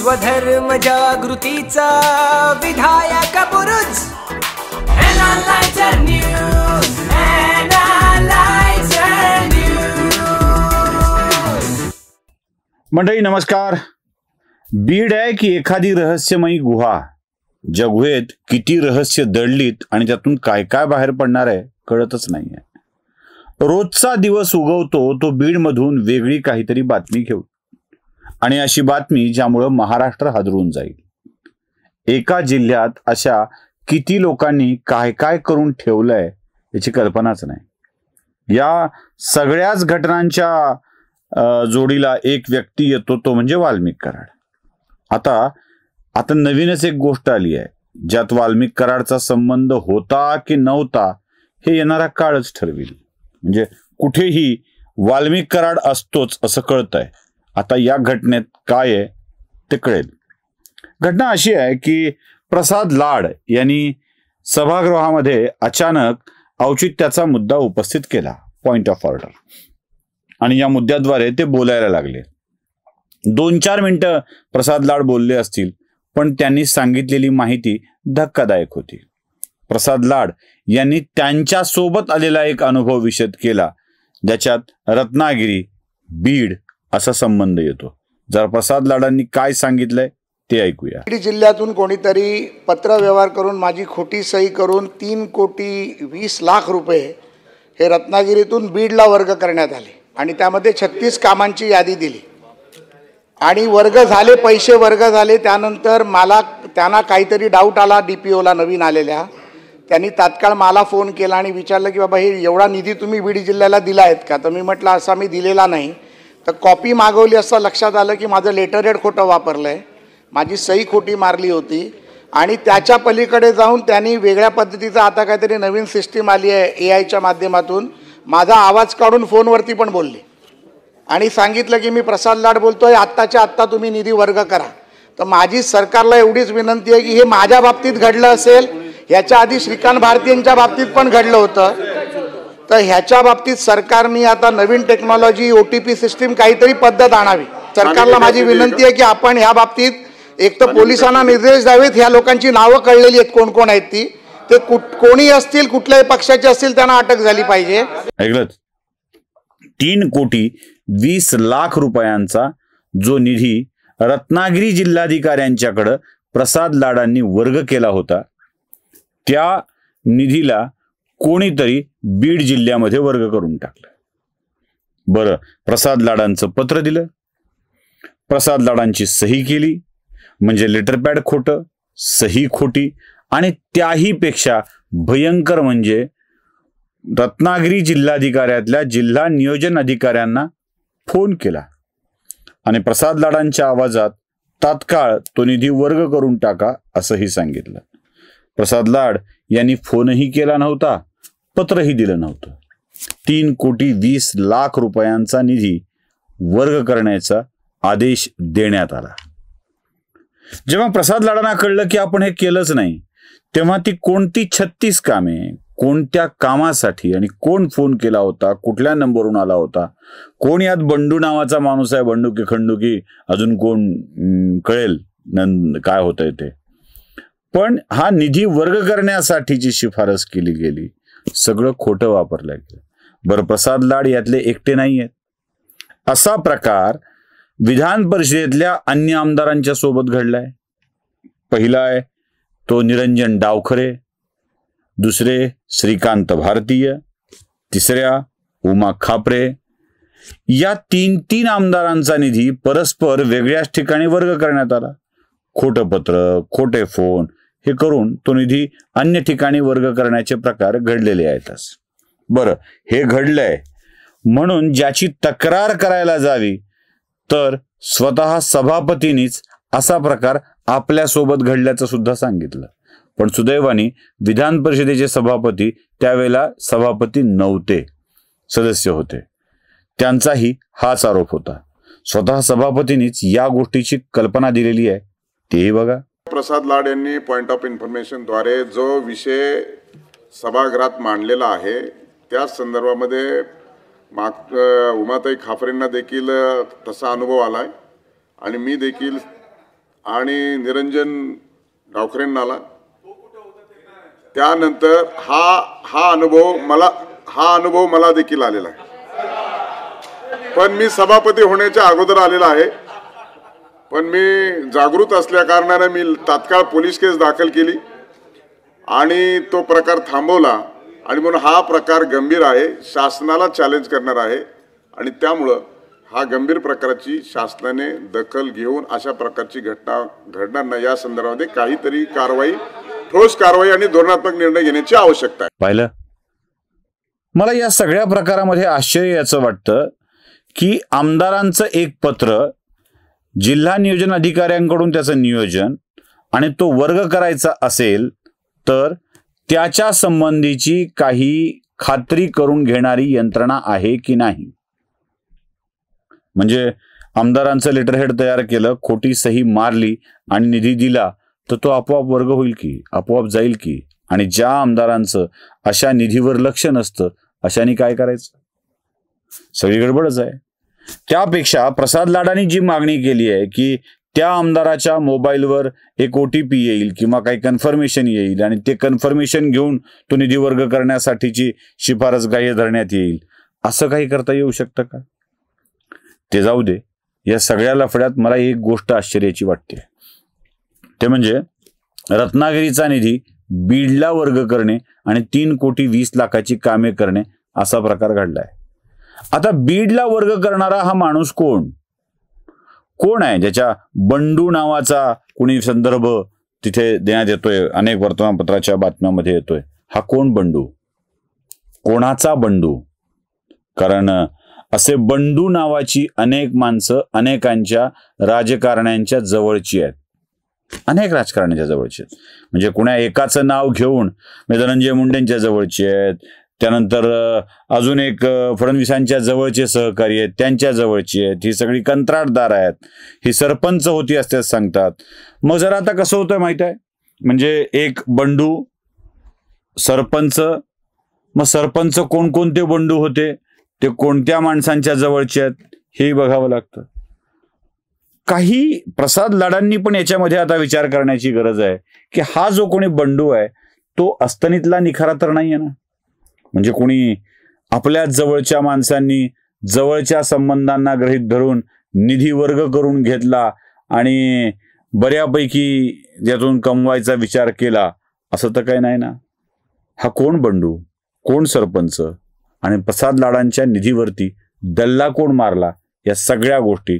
स्वधर्म जागृतीचा विधायक बुरुज एनालायझर न्यूज, एनालायझर न्यूज। मंडळी नमस्कार। बीड आहे की एखादी रहस्यमयी गुहा, ज्या गुहेत किती रहस्य दडलीत आणि त्यातून काय काय बाहेर पडणार आहे कळतच नाहीये। रोजचा दिवस उगवतो तो बीडमधून वेगळी काहीतरी बातमी घेऊन, आणि अशी बातमी ज्यामुळे महाराष्ट्र हादरून जाईल। एका जिल्ह्यात अशा किती लोकांनी काय काय करून ठेवलंय याची कल्पनाच नाही। या सगळ्याच घटनांच्या जोडीला एक व्यक्ती येतो, तो म्हणजे वाल्मिक कराड। आता नवीनच एक गोष्ट आली आहे, ज्यात वाल्मिक कराडचा संबंध होता की नव्हता हे येणारा काळच ठरविल। म्हणजे कुठेही वाल्मिक कराड असतोच असं कळतंय। आता या घटनेत काय आहे ते कळेल। घटना अशी आहे की प्रसाद लाड यांनी सभागृहामध्ये अचानक औचित्याचा मुद्दा उपस्थित केला, पॉइंट ऑफ ऑर्डर, आणि या मुद्द्याद्वारे ते बोलायला लागले। 2-4 मिनिटं प्रसाद लाड बोलले असतील, पण त्यांनी सांगितलेली माहिती धक्कादायक होती। प्रसाद लाड यांनी त्यांच्या सोबत आलेला एक अनुभव विशद केला, ज्याच्यात रत्नागिरी बीड असा संबंध येतो। जर प्रसाद लाडांनी काय सांगितलंय ते ऐकूया। बीड जिल्ह्यातून कोणीतरी पत्र व्यवहार करून माझी खोटी सही करून 3,20,00,000 रुपये हे रत्नागिरीतून बीडला वर्ग करण्यात आले, आणि त्यामध्ये 36 कामांची यादी दिली, आणि वर्ग झाले, पैसे वर्ग झाले। त्यानंतर त्यांना काहीतरी डाऊट आला DPOला नवीन आलेल्या, त्यांनी तात्काळ मला फोन केला आणि विचारलं की बाबा हे एवढा निधी तुम्ही बीड जिल्ह्याला दिला आहेत का? तर मी म्हटलं असा मी दिलेला नाही। तर कॉपी मागवली असता लक्षात आलं की माझं लेटर हेड खोटं वापरलं आहे, माझी सही खोटी मारली होती, आणि त्याच्या पलीकडे जाऊन त्यांनी वेगळ्या पद्धतीचं आता काहीतरी नवीन सिस्टीम आली आहे AIच्या माध्यमातून, माझा आवाज काढून फोनवरती पण बोलले आणि सांगितलं की मी प्रसाद लाड बोलतोय, आत्ताच्या आत्ता तुम्ही निधी वर्ग करा। तर माझी सरकारला एवढीच विनंती आहे की हे माझ्या बाबतीत घडलं असेल, ह्याच्या आधी श्रीकांत भारतीयांच्या बाबतीत पण घडलं होतं, तर ह्याच्या बाबतीत सरकारने आता नवीन टेक्नॉलॉजी OTP सिस्टीम काहीतरी पद्धत आणावी। सरकारला माझी विनंती आहे की आपण ह्या बाबतीत एक तर पोलिसांना निर्देश द्यावेत, ह्या लोकांची नावं कळलेली आहेत कोण कोण आहेत ती, ते कोणी असतील कुठल्याही पक्षाचे असतील त्यांना अटक झाली पाहिजे। ऐकलत, 3,20,00,000 रुपयांचा जो निधी रत्नागिरी जिल्हाधिकाऱ्यांच्याकडे प्रसाद लाडांनी वर्ग केला होता, त्या निधीला कोणीतरी बीड जिल्ह्यामध्ये वर्ग करून टाकलं। बरं, प्रसाद लाडांचं पत्र दिलं, प्रसाद लाडांची सही केली, म्हणजे लेटर पॅड खोटं, सही खोटी, आणि त्याही पेक्षा भयंकर म्हणजे रत्नागिरी जिल्हाधिकाऱ्यातल्या जिल्हा नियोजन अधिकाऱ्यांना फोन केला आणि प्रसाद लाडांच्या आवाजात तात्काळ तो निधी वर्ग करून टाका असंही सांगितलं। प्रसाद लाड यांनी फोनही केला नव्हता, पत्रही दिलं नव्हतं। 3,20,00,000 रुपयांचा निधी वर्ग करण्याचा आदेश देण्यात आला। जेव्हा प्रसाद लाडांना कळलं की आपण हे केलंच नाही, तेव्हा ती कोणती 36 कामे, कोणत्या कामासाठी आणि कोण फोन केला होता, कुठल्या नंबरवरून आला होता, कोण यात बंडू नावाचा माणूस आहे, बंडू की खंडू की अजून कोण कळेल काय होतंय ते, पण हा निधी वर्ग करण्यासाठीची शिफारस केली गेली, सगळं खोटं वापरलं गेलं। बरं, प्रसाद लाड यातले एकटे नाही आहेत। असा प्रकार विधान परिषदेतल्या अन्य आमदारांच्या सोबत घडलाय। पहिला आहे तो निरंजन डावखरे, दुसरे श्रीकांत भारतीय, तिसऱ्या उमा खापरे। या 3 आमदारांचा निधी परस्पर वेगळ्याच ठिकाणी वर्ग करण्यात आला। खोटं पत्र, खोटे फोन हे करून तो निधी अन्य ठिकाणी वर्ग करण्याचे प्रकार घडलेले आहेतच। बरं, हे घडलंय म्हणून ज्याची तक्रार करायला जावी तर स्वतः सभापतींनीच असा प्रकार आपल्या सोबत घडल्याचं सुद्धा सांगितलं, पण सुदैवाने विधान परिषदेचे सभापती त्यावेळेला सभापती नव्हते, सदस्य होते, त्यांचाही हाच आरोप होता। स्वतः सभापतींनीच या गोष्टीची कल्पना दिलेली आहे, तेही बघा। प्रसाद लाड यांनी पॉइंट ऑफ इन्फॉर्मेशन द्वारे जो विषय सभागृहात मांडलेला आहे त्या संदर्भामध्ये उमाताई खापरेंना देखील तसा अनुभव आलाय आणि मी देखील आणि निरंजन डावखरेंना आला. त्यानंतर हा अनुभव मला देखील आलेला आहे. पण मी सभापती होण्याच्या अगोदर आलेला आहे. पण मी जागृत असल्या कारणाने मी तात्काळ पोलीस केस दाखल केली आणि तो प्रकार थांबवला. आणि म्हणून हा प्रकार गंभीर आहे, शासनाला चॅलेंज करणार आहे. आणि त्यामुळं हा गंभीर प्रकाराची शासनाने दखल घेऊन अशा प्रकारची घटना घडणार नाही या संदर्भात काहीतरी कारवाई, ठोस कारवाई आणि धोरणात्मक निर्णय घेण्याची आवश्यकता आहे. पाहिलं, मला या सगळ्या प्रकारामध्ये आश्चर्य याचं वाटतं की आमदारांचं एक पत्र, जिल्हा नियोजन अधिकाऱ्यांकडून त्याचं नियोजन आणि तो वर्ग करायचा असेल तर त्याच्या संबंधीची काही खात्री करून घेणारी यंत्रणा आहे की नाही. म्हणजे आमदारांचं लेटरहेड तयार केलं, खोटी सही मारली आणि निधी दिला तर तो आपोआप वर्ग होईल की, आपोआप जाईल की. आणि ज्या आमदारांचं अशा निधीवर लक्ष नसतं अशाने काय करायचं, सगळी गडबडच आहे. त्यापेक्षा प्रसाद लाडांनी जी मागणी केली आहे की त्या आमदाराच्या मोबाईलवर एक OTP येईल किंवा काही कन्फर्मेशन येईल आणि ते कन्फर्मेशन घेऊन तो निधी वर्ग करण्यासाठीची शिफारस ग्राह्य धरण्यात येईल, असं काही करता येऊ शकतं का? ते जाऊ दे. या सगळ्या लफड्यात मला एक गोष्ट आश्चर्याची वाटते, ते म्हणजे रत्नागिरीचा निधी बीडला वर्ग करणे आणि 3,20,00,000ची कामे करणे असा प्रकार घडलाय. आता बीडला वर्ग करणारा हा माणूस कोण आहे? ज्याच्या बंडू नावाचा कुणी संदर्भ तिथे देण्यात येतोय, अनेक वर्तमानपत्राच्या बातम्यामध्ये येतोय. हा कोण बंडू? कोणाचा बंडू? कारण असे बंडू नावाची अनेक माणसं अनेकांच्या राजकारण्यांच्या जवळची आहेत, अनेक राजकारण्यांच्या जवळची आहेत. म्हणजे कुणा एकाचं नाव घेऊन धनंजय मुंडेंच्या जवळचे आहेत, त्यानंतर अजून एक फडणवीसांच्या जवळचे सहकारी आहेत, त्यांच्या जवळचे आहेत. ही सगळी कंत्राटदार आहेत, ही सरपंच होती असते सांगतात. मग जरा आता कसं होतं माहित आहे, म्हणजे एक बंडू सरपंच, मग सरपंच कोणकोणते बंडू होते, ते कोणत्या माणसांच्या जवळचे आहेत हे बघावं लागतं. काही प्रसाद लाडांनी पण याच्यामध्ये आता विचार करण्याची गरज आहे की हा जो कोणी बंडू आहे तो अस्तनीतला निखारा तर नाही आहे ना. म्हणजे कोणी आपल्या जवळच्या माणसांनी जवळच्या संबंधांना गृहीत धरून निधी वर्ग करून घेतला आणि बऱ्यापैकी त्यातून कमवायचा विचार केला असं तर काही नाही ना. हा कोण बंडू, कोण सरपंच आणि प्रसाद लाडांच्या निधीवरती दल्ला कोण मारला, या सगळ्या गोष्टी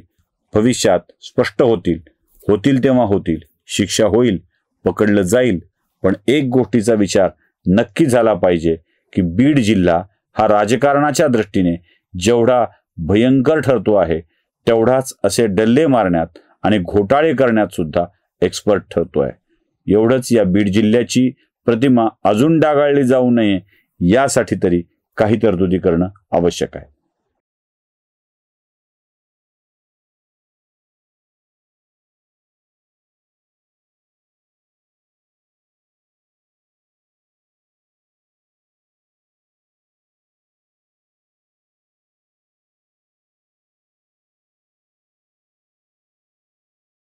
भविष्यात स्पष्ट होतील तेव्हा होतील. शिक्षा होईल, पकडलं जाईल. पण एक गोष्टीचा विचार नक्की झाला पाहिजे की बीड जिल्हा हा राजकारणाच्या दृष्टीने जेवढा भयंकर ठरतो आहे तेवढाच असे डल्ले मारण्यात आणि घोटाळे करण्यात सुद्धा एक्सपर्ट ठरतो आहे. एवढंच या बीड जिल्ह्याची प्रतिमा अजून डागाळली जाऊ नये यासाठी तरी काही तरतुदी करणं आवश्यक आहे.